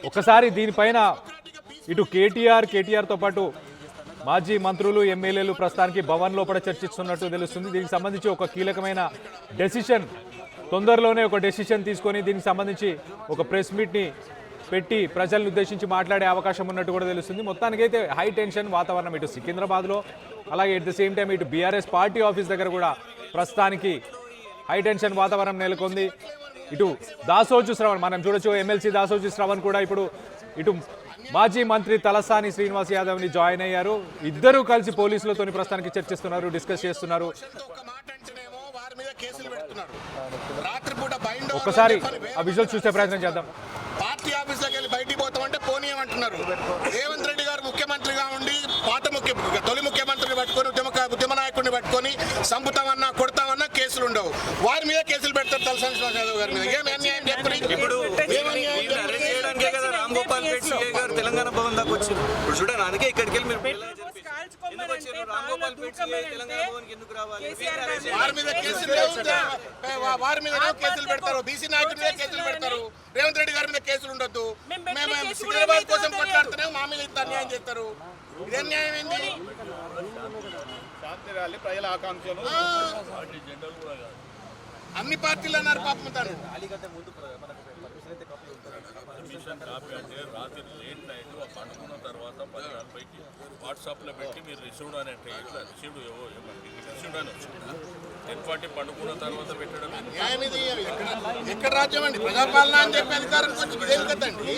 ఒకసారి దీనిపైన ఇటు కేటీఆర్తో పాటు మాజీ మంత్రులు ఎమ్మెల్యేలు ప్రస్తుతానికి భవన్ లోపల చర్చిస్తున్నట్టు తెలుస్తుంది. దీనికి సంబంధించి ఒక కీలకమైన డెసిషన్ తొందరలోనే ఒక డెసిషన్ తీసుకొని దీనికి సంబంధించి ఒక ప్రెస్ మీట్ని పెట్టి ప్రజలను ఉద్దేశించి మాట్లాడే అవకాశం ఉన్నట్టు కూడా తెలుస్తుంది. మొత్తానికైతే హై టెన్షన్ వాతావరణం ఇటు సికింద్రాబాద్లో, అలాగే ఎట్ ద సేమ్ టైం ఇటు బీఆర్ఎస్ పార్టీ ఆఫీస్ దగ్గర కూడా ప్రస్తుతానికి హై టెన్షన్ వాతావరణం నెలకొంది. ఇటు దాసోజు శ్రవణ్ మనం చూడొచ్చు, ఎమ్మెల్సీ దాసోజు శ్రవణ్ కూడా ఇప్పుడు ఇటు మాజీ మంత్రి తలసాని శ్రీనివాస్ యాదవ్ని జాయిన్ అయ్యారు. ఇద్దరూ కలిసి పోలీసులతో ప్రస్తుతానికి చర్చిస్తున్నారు, డిస్కస్ చేస్తున్నారు. ఒక్కసారి ఆ విజువల్స్ చూసే ప్రయత్నం చేద్దాం. పార్టీ ఆఫీస్లోకి వెళ్ళి బయటికి పోతామంటే పోనీయమంటున్నారు. రేవంత్ రెడ్డి గారు ముఖ్యమంత్రిగా ఉండి తొలి ముఖ్యమంత్రిని పట్టుకొని ఉద్యమ నాయకుడిని పట్టుకొని చంపుతామన్నా కొడతామన్నా కేసులు ఉండవు. వారి మీద కేసులు పెడతారు తలసాని శ్రీనివాస్ యాదవ్ గారి మీద. ఏం అన్యాయం చెప్పండి. తెలంగాణ భవన్ దాకా వచ్చారు. ఇప్పుడు చూడండి, అందుకే ఇక్కడికి వెళ్ళి మీరు వారి మీద కేసులు పెడతారు, బీసీ నాయకుడి మీద కేసులు పెడతారు, రేవంత్ రెడ్డి గారి మీద కేసులు ఉండొద్దు. మేము సికింద్రాబాద్ కోసం కొట్లాడుతూనే మా మీద ఇంత అన్యాయం చేస్తారు. ఇది అన్యాయం ఏంది? ప్రజల ఆకాంక్షలు అన్ని పార్టీలు అన్నారు పాపం. తను కాపీ అంటే రాత్రి లేట్ నైట్ పండుకున్న తర్వాత 10:40కి వాట్సాప్లో పెట్టి మీరు రిసీవ్డ్ అని అంటే ఇట్లా రిసీవ్డ్ అని వచ్చింది. 10:40 పండుకున్న తర్వాత పెట్టడం న్యాయం ఇది. ఎక్కడ రాజ్యం అండి? ప్రజాపాలన అని చెప్పి అధికారానికి వచ్చి ఇదేం కదండి.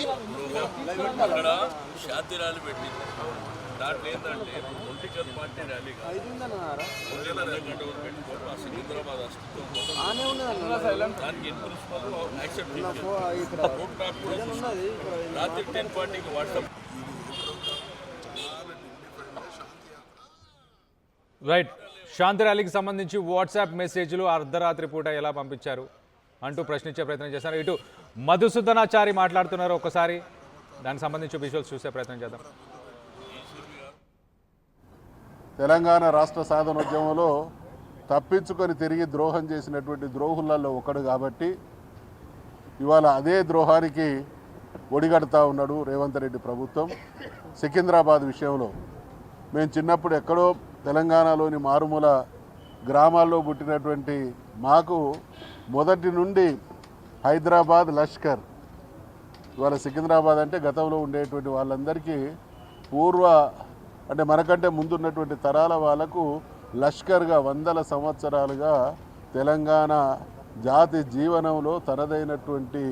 అక్కడ శాంతి ర్యాలీ పెట్టింది. దాంట్లో ఏంటంటే పొలిటికల్ పార్టీ ర్యాలీ కాదు, పెట్టుకోవడం ఆ సికింద్రాబాద్ అస్తిత్వం కోసం దానికి ఇన్ ప్రిన్సిపల్ యాక్సెప్ట్ రాత్రి 10:40కి వాట్సాప్. రైట్, శాంతి ర్యాలీకి సంబంధించి వాట్సాప్ మెసేజ్లు అర్ధరాత్రి పూట ఎలా పంపించారు అంటూ ప్రశ్నించే ప్రయత్నం చేశారు. ఇటు మధుసూదనాచారి మాట్లాడుతున్నారు. ఒకసారి దానికి సంబంధించి విజువల్స్ చూసే ప్రయత్నం చేద్దాం. తెలంగాణ రాష్ట్ర సాధనోద్యమంలో తప్పించుకొని తిరిగి ద్రోహం చేసినటువంటి ద్రోహులలో ఒకడు కాబట్టి ఇవాళ అదే ద్రోహానికి ఒడిగడతా ఉన్నాడు రేవంత్ రెడ్డి ప్రభుత్వం. సికింద్రాబాద్ విషయంలో మేము చిన్నప్పుడు ఎక్కడో తెలంగాణలోని మారుమూల గ్రామాల్లో పుట్టినటువంటి మాకు మొదటి నుండి హైదరాబాద్ లష్కర్. ఇవాళ సికింద్రాబాద్ అంటే గతంలో ఉండేటువంటి వాళ్ళందరికీ అంటే మనకంటే ముందున్నటువంటి తరాల వాళ్ళకు లష్కర్గా వందల సంవత్సరాలుగా తెలంగాణ జాతి జీవనంలో తనదైనటువంటి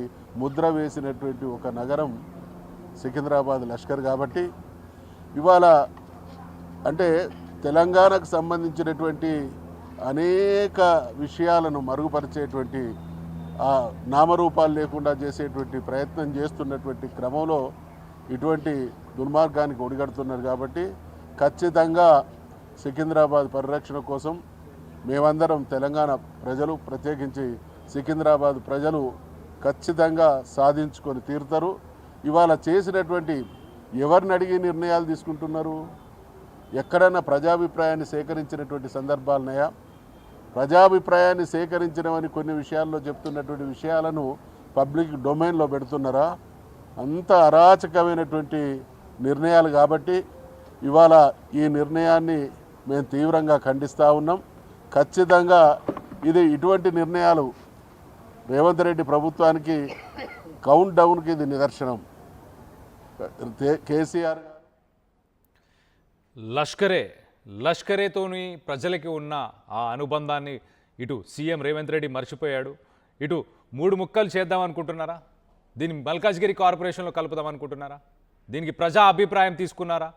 ముద్ర వేసినటువంటి ఒక నగరం సికింద్రాబాద్ లష్కర్. కాబట్టి ఇవాళ అంటే తెలంగాణకు సంబంధించినటువంటి అనేక విషయాలను మరుగుపరిచేటువంటి నామరూపాలు లేకుండా చేసేటువంటి ప్రయత్నం చేస్తున్నటువంటి క్రమంలో ఇటువంటి దుర్మార్గానికి ఒడిగడుతున్నారు. కాబట్టి ఖచ్చితంగా సికింద్రాబాద్ పరిరక్షణ కోసం మేమందరం తెలంగాణ ప్రజలు, ప్రత్యేకించి సికింద్రాబాద్ ప్రజలు ఖచ్చితంగా సాధించుకొని తీరుతారు. ఇవాళ చేసినటువంటి ఎవరిని అడిగి నిర్ణయాలు తీసుకుంటున్నారు? ఎక్కడైనా ప్రజాభిప్రాయాన్ని సేకరించినటువంటి సందర్భాలున్నాయా? ప్రజాభిప్రాయాన్ని సేకరించినవని కొన్ని విషయాల్లో చెప్తున్నటువంటి విషయాలను పబ్లిక్ డొమైన్లో పెడుతున్నారా? అంత అరాచకమైనటువంటి నిర్ణయాలు. కాబట్టి ఇవాళ ఈ నిర్ణయాన్ని మేము తీవ్రంగా ఖండిస్తూ ఉన్నాం. ఖచ్చితంగా ఇటువంటి నిర్ణయాలు రేవంత్ రెడ్డి ప్రభుత్వానికి కౌంట్ డౌన్కి ఇది నిదర్శనం. కేసీఆర్ లష్కరేతోని ప్రజలకి ఉన్న ఆ అనుబంధాన్ని ఇటు సీఎం రేవంత్ రెడ్డి మర్చిపోయాడు. ఇటు 3 ముక్కలు చేద్దాం అనుకుంటున్నారా? దీన్ని మల్కాజ్గిరి కార్పొరేషన్లో కలుపుదాం అనుకుంటున్నారా? దీనికి ప్రజా అభిప్రాయం తీసుకున్నారా?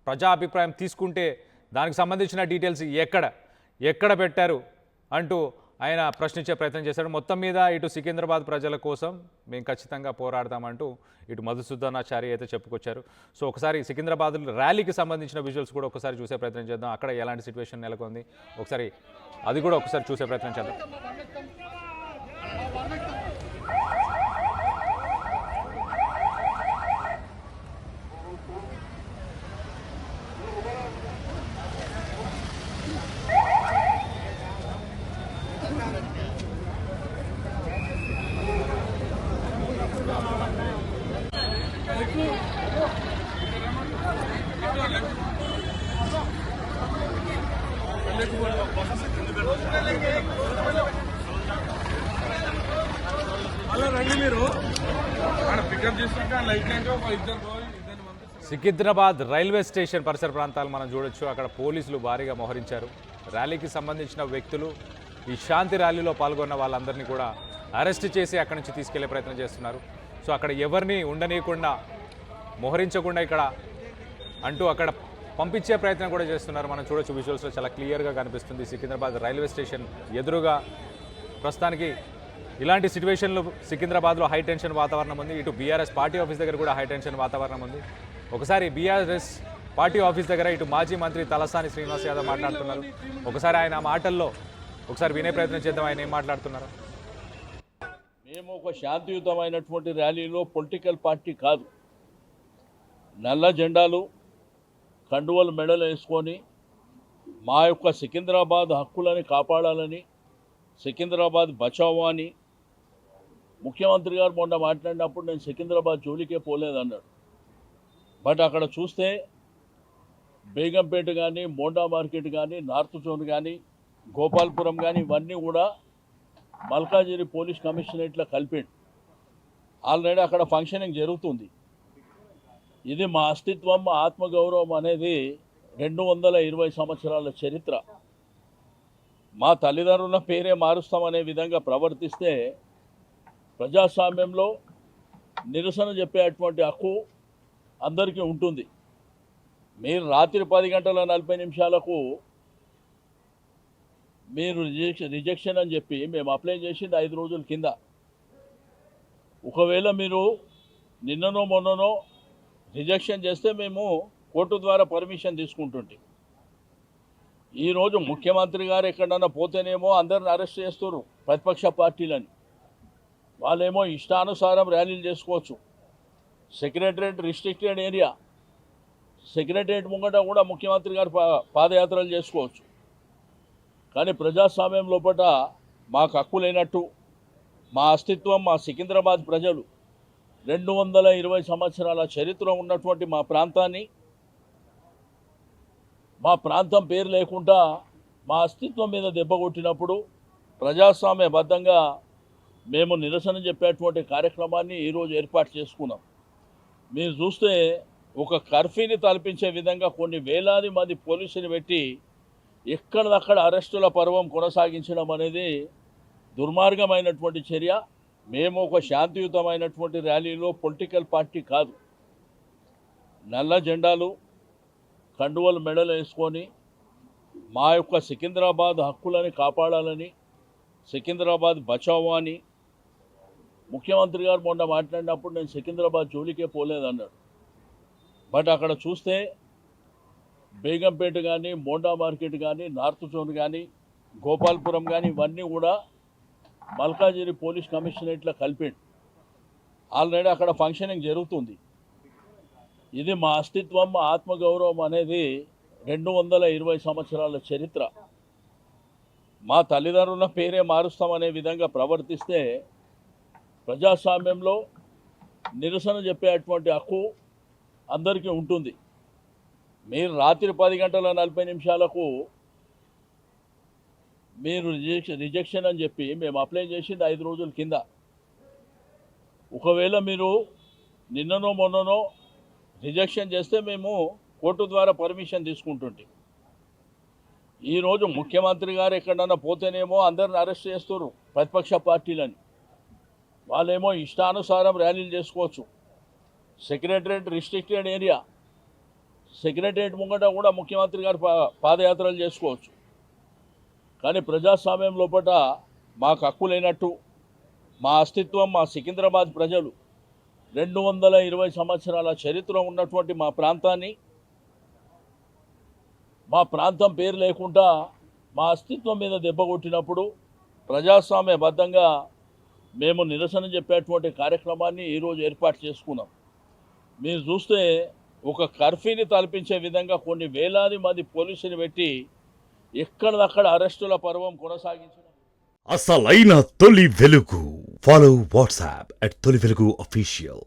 ప్రజా అభిప్రాయం తీసుకుంటే దానికి సంబంధించిన డీటెయిల్స్ ఎక్కడ పెట్టారు అంటూ ఆయన ప్రశ్నించే ప్రయత్నం చేశాడు. మొత్తం మీద ఇటు సికింద్రాబాద్ ప్రజల కోసం మేము ఖచ్చితంగా పోరాడతామంటూ ఇటు మధుసూదనాచారి అయితే చెప్పుకొచ్చారు. సో ఒకసారి సికింద్రాబాద్ ర్యాలీకి సంబంధించిన విజువల్స్ కూడా ఒకసారి చూసే ప్రయత్నం చేద్దాం. అక్కడ ఎలాంటి సిచ్యువేషన్ నెలకొంది అది కూడా ఒకసారి చూసే ప్రయత్నం చేద్దాం. సికింద్రాబాద్ రైల్వే స్టేషన్ పరిసర ప్రాంతాలు మనం చూడొచ్చు. అక్కడ పోలీసులు భారీగా మోహరించారు. ర్యాలీకి సంబంధించిన వ్యక్తులు, ఈ శాంతి ర్యాలీలో పాల్గొన్న వాళ్ళందరినీ కూడా అరెస్ట్ చేసి అక్కడి నుంచి తీసుకెళ్లే ప్రయత్నం చేస్తున్నారు. సో అక్కడ ఎవరిని ఉండనీయకుండా, మోహరించకుండా ఇక్కడ అంటూ అక్కడ పంపించే ప్రయత్నం కూడా చేస్తున్నారు. మనం చూడొచ్చు, విజువల్స్లో చాలా క్లియర్గా కనిపిస్తుంది. సికింద్రాబాద్ రైల్వే స్టేషన్ ఎదురుగా ప్రస్తుతానికి ఇలాంటి సిచ్యువేషన్లు సికింద్రాబాద్లో హై టెన్షన్ వాతావరణం ఉంది. ఇటు బీఆర్ఎస్ పార్టీ ఆఫీస్ దగ్గర కూడా హై టెన్షన్ వాతావరణం ఉంది. ఒకసారి బీఆర్ఎస్ పార్టీ ఆఫీస్ దగ్గర ఇటు మాజీ మంత్రి తలసాని శ్రీనివాస్ యాదవ్ మాట్లాడుతున్నారు. ఒకసారి ఆయన మాటల్లో ఒకసారి వినే ప్రయత్నం చేద్దాం, ఆయన ఏం మాట్లాడుతున్నారు. మేము ఒక శాంతియుతమైనటువంటి ర్యాలీలో పొలిటికల్ పార్టీ కాదు. నల్ల జెండాలు, కండువలు మెడలు వేసుకొని మా యొక్క సికింద్రాబాద్ హక్కులని కాపాడాలని, సికింద్రాబాద్ బచావో అని ముఖ్యమంత్రి గారు మొన్న మాట్లాడినప్పుడు నేను సికింద్రాబాద్ జోలికే పోలేదన్నాడు. బట్ అక్కడ చూస్తే బేగంపేట కానీ, మోండా మార్కెట్ కానీ, నార్త్ జోన్ కానీ, గోపాల్పురం కానీ ఇవన్నీ కూడా మల్కాజిగిరి పోలీస్ కమిషనరేట్లో కలిపిండు. ఆల్రెడీ అక్కడ ఫంక్షనింగ్ జరుగుతుంది. ఇది మా అస్తిత్వం, మా ఆత్మగౌరవం అనేది 220 సంవత్సరాల చరిత్ర. మా తల్లిదండ్రుల పేరే మారుస్తామనే విధంగా ప్రవర్తిస్తే ప్రజాస్వామ్యంలో నిరసన చెప్పేటువంటి హక్కు అందరికీ ఉంటుంది. మీరు రాత్రి 10 గంటల 40 నిమిషాలకు మీరు రిజెక్షన్ అని చెప్పి మేము అప్లై చేసింది 5 రోజుల కింద. ఒకవేళ మీరు నిన్ననో మొన్ననో రిజెక్షన్ చేస్తే మేము కోర్టు ద్వారా పర్మిషన్ తీసుకుంటుంటే, ఈరోజు ముఖ్యమంత్రి గారు ఎక్కడన్నా పోతేనేమో అందరిని అరెస్ట్ చేస్తున్నారు ప్రతిపక్ష పార్టీలని. వాళ్ళేమో ఇష్టానుసారం ర్యాలీలు చేసుకోవచ్చు. సెక్రటరేట్ రిస్ట్రిక్టెడ్ ఏరియా, సెక్రటరేట్ ముంగట కూడా ముఖ్యమంత్రి గారు పాదయాత్రలు చేసుకోవచ్చు. కానీ ప్రజాస్వామ్యం లోపల మాకు హక్కు లేనట్టు, మా అస్తిత్వం, మా సికింద్రాబాద్ ప్రజలు 220 సంవత్సరాల చరిత్ర ఉన్నటువంటి మా ప్రాంతాన్ని, మా ప్రాంతం పేరు లేకుండా మా అస్తిత్వం మీద దెబ్బ కొట్టినప్పుడు ప్రజాస్వామ్యబద్ధంగా మేము నిరసన చెప్పేటువంటి కార్యక్రమాన్ని ఈరోజు ఏర్పాటు చేసుకున్నాం. మీరు చూస్తే ఒక కర్ఫ్యూని తలపించే విధంగా కొన్ని వేలాది మంది పోలీసులు పెట్టి ఎక్కడదక్కడ అరెస్టుల పర్వం కొనసాగించడం అనేది దుర్మార్గమైనటువంటి చర్య. మేము ఒక శాంతియుతమైనటువంటి ర్యాలీలో పొలిటికల్ పార్టీ కాదు. నల్ల జెండాలు, కండువలు మెడలు వేసుకొని మా యొక్క సికింద్రాబాద్ హక్కులని కాపాడాలని, సికింద్రాబాద్ బచావో అని ముఖ్యమంత్రి గారు మొన్న మాట్లాడినప్పుడు నేను సికింద్రాబాద్ జోలికే పోలేదన్నాడు. బట్ అక్కడ చూస్తే బేగంపేట కానీ, మోండా మార్కెట్ కానీ, నార్త్ జోన్ కానీ, గోపాల్పురం కానీ ఇవన్నీ కూడా మల్కాజిగిరి పోలీస్ కమిషనరేట్లో కలిపిండు. ఆల్రెడీ అక్కడ ఫంక్షనింగ్ జరుగుతుంది. ఇది మా అస్తిత్వం, మా ఆత్మగౌరవం అనేది 220 సంవత్సరాల చరిత్ర. మా తల్లిదండ్రుల పేరే మారుస్తామనే విధంగా ప్రవర్తిస్తే ప్రజాస్వామ్యంలో నిరసన చెప్పేటువంటి హక్కు అందరికీ ఉంటుంది. మీరు రాత్రి 10 గంటల 40 నిమిషాలకు మీరు రిజెక్షన్ అని చెప్పి మేము అప్లై చేసింది 5 రోజుల కింద. ఒకవేళ మీరు నిన్ననో మొన్ననో రిజెక్షన్ చేస్తే మేము కోర్టు ద్వారా పర్మిషన్ తీసుకుంటుంటే, ఈరోజు ముఖ్యమంత్రి గారు ఎక్కడన్నా పోతేనేమో అందరిని అరెస్ట్ చేస్తున్నారు ప్రతిపక్ష పార్టీలని. వాళ్ళేమో ఇష్టానుసారం ర్యాలీలు చేసుకోవచ్చు. సెక్రటరేట్ రిస్ట్రిక్టెడ్ ఏరియా, సెక్రటరేట్ ముంగట కూడా ముఖ్యమంత్రి గారు పాదయాత్రలు చేసుకోవచ్చు. కానీ ప్రజాస్వామ్యం లోపల మాకు హక్కు లేనట్టు, మా అస్తిత్వం, మా సికింద్రాబాద్ ప్రజలు 220 సంవత్సరాల చరిత్ర ఉన్నటువంటి మా ప్రాంతాన్ని, మా ప్రాంతం పేరు లేకుండా మా అస్తిత్వం మీద దెబ్బ కొట్టినప్పుడు ప్రజాస్వామ్యబద్ధంగా మేము నిరసన చెప్పేటువంటి కార్యక్రమాన్ని ఈరోజు ఏర్పాటు చేసుకున్నాం. మీరు చూస్తే ఒక కర్ఫ్యూని తలపించే విధంగా కొన్ని వేలాది మంది పోలీసులు పెట్టి ఎక్కడదక్కడ అరెస్టుల పర్వం కొనసాగించడం. అసలైన తొలి వెలుగు. ఫాలో వాట్సాప్ @తొలి వెలుగు official.